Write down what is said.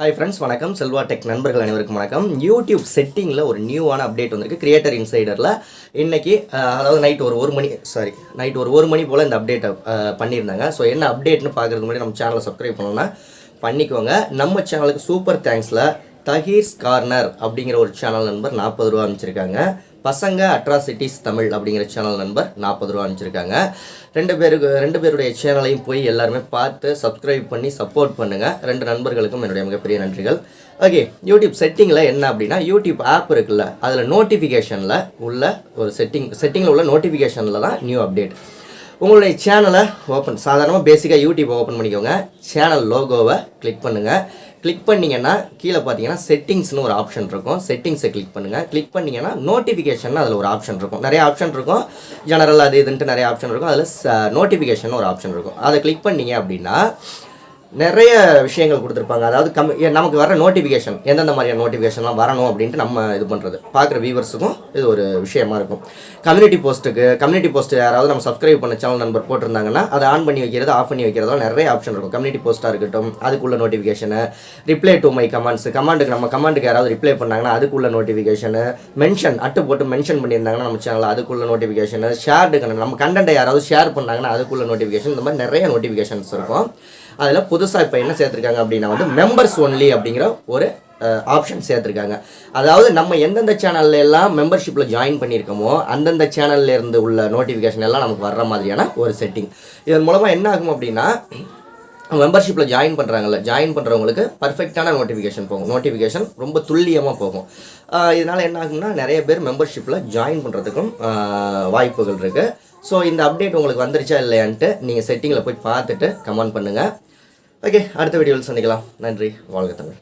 Hi friends, வணக்கம் Selva tech நண்பர்கள் அனைவருக்கும் வணக்கம். யூடியூப் செட்டிங்கில் ஒரு நியூவான அப்டேட் வந்திருக்கு. கிரியேட்டர் இன்சைடரில் இன்றைக்கி அதாவது நைட் ஒரு 1 மணி போல் இந்த அப்டேட்டை பண்ணியிருந்தாங்க. ஸோ என்ன அப்டேட்னு பார்க்குறதுக்கு முன்னாடி நம்ம சேனலை சப்ஸ்கிரைப் பண்ணோன்னா பண்ணிக்கோங்க. நம்ம சேனலுக்கு சூப்பர் தேங்க்ஸில் தஹீர்ஸ் கார்னர் அப்படிங்கிற ஒரு சேனல் நண்பர் 40 ரூபா அனுப்பிச்சிருக்காங்க. பசங்க அட்ராசிட்டிஸ் தமிழ் அப்படிங்கிற சேனல் நண்பர் 40 ரூபா அனுப்பிச்சிருக்காங்க. ரெண்டு பேருடைய சேனலையும் போய் எல்லாருமே பார்த்து சப்ஸ்கிரைப் பண்ணி சப்போர்ட் பண்ணுங்கள். 2 நண்பர்களுக்கும் என்னுடைய மிகப்பெரிய நன்றிகள். ஓகே, யூடியூப் செட்டிங்கில் என்ன அப்படின்னா, யூடியூப் ஆப் இருக்குல்ல, அதில் நோட்டிஃபிகேஷனில் உள்ள ஒரு செட்டிங்கில் உள்ள நோட்டிஃபிகேஷனில் தான் நியூ அப்டேட். உங்களுடைய சேனலை சாதாரணமாக பேசிக்காக யூடியூப்பை ஓப்பன் பண்ணிக்கோங்க. சேனல் லோகோவை கிளிக் பண்ணுங்கள். கிளிக் பண்ணிங்கன்னா கீழே பார்த்தீங்கன்னா செட்டிங்ஸ்னு ஒரு ஆப்ஷன் இருக்கும். செட்டிங்ஸை கிளிக் பண்ணுங்கள். கிளிக் பண்ணிங்கன்னா நோட்டிஃபிகேஷன் அதில் ஒரு ஆப்ஷன் இருக்கும். நிறைய ஆப்ஷன் இருக்கும், ஜெனரல் அது இதுன்ட்டு நிறைய ஆப்ஷன் இருக்கும். அதில் நோட்டிஃபிகேஷன் ஒரு ஆப்ஷன் இருக்கும். அதை கிளிக் பண்ணிங்க அப்படின்னா நிறைய விஷயங்கள் கொடுத்துருப்பாங்க. அதாவது நமக்கு வர நோட்டிஃபிகேஷன் எந்தெந்த மாதிரியான நோட்டிஃபிகேஷன்லாம் வரணும் அப்படின்ட்டு நம்ம இது பண்ணுறது பார்க்குற வியூவர்ஸுக்கும் இது ஒரு விஷயமா இருக்கும். கம்யூனிட்டி போஸ்ட்டு யாராவது நம்ம சப்ஸ்கிரைப் பண்ண சேனல் நம்பர் போட்டிருந்தாங்கன்னா அதை ஆன் பண்ணி வைக்கிறது, ஆஃப் பண்ணி வைக்கிறதோ நிறைய ஆப்ஷன் இருக்கும். கம்யூனிட்டி போஸ்ட்டாக இருக்கட்டும், அதுக்குள்ள நோட்டிஃபிகேஷனு, ரிப்ளை டு மை கமாண்டுக்கு யாராவது ரிப்ளை பண்ணாங்கன்னா அதுக்குள்ள நோட்டிஃபிகேஷனு, மென்ஷன் போட்டு மென்ஷன் பண்ணியிருந்தாங்கன்னா நம்ம சேனலில் அதுக்குள்ள நோட்டிஃபிகேஷனு, நம்ம கண்டென்ட்டை யாராவது ஷேர் பண்ணாங்கன்னா அதுக்குள்ள நோட்டிஃபிகேஷன், இந்த மாதிரி நிறைய நோட்டிஃபிகேஷன்ஸ் இருக்கும். அதில் புதுசாக இப்போ என்ன சேர்த்துருக்காங்க அப்படின்னா மெம்பர்ஸ் ஒன்லி அப்படிங்கிற ஒரு ஆப்ஷன் சேர்த்துருக்காங்க. அதாவது நம்ம எந்தெந்த சேனல்ல எல்லாம் மெம்பர்ஷிப்பில் ஜாயின் பண்ணியிருக்கோமோ அந்தந்த சேனல்ல இருந்து உள்ள நோட்டிஃபிகேஷன் எல்லாம் நமக்கு வர்ற மாதிரியான ஒரு செட்டிங். இதன் மூலமாக என்ன ஆகும் அப்படின்னா, மெம்பர்ஷிப்பில் ஜாயின் பண்ணுறவங்களுக்கு பர்ஃபெக்டான நோட்டிஃபிகேஷன் ரொம்ப துல்லியமாக போகும். இதனால் என்ன ஆகும்னா, நிறைய பேர் மெம்பர்ஷிப்பில் ஜாயின் பண்ணுறதுக்கும் வாய்ப்புகள் இருக்குது. ஸோ இந்த அப்டேட் உங்களுக்கு வந்துருச்சா இல்லையான்ட்டு நீங்கள் செட்டிங்கில் போய் பார்த்துட்டு கமெண்ட் பண்ணுங்கள். ஓகே, அடுத்த வீடியோவில் சந்திக்கலாம். நன்றி, வாழ்க தமிழ்.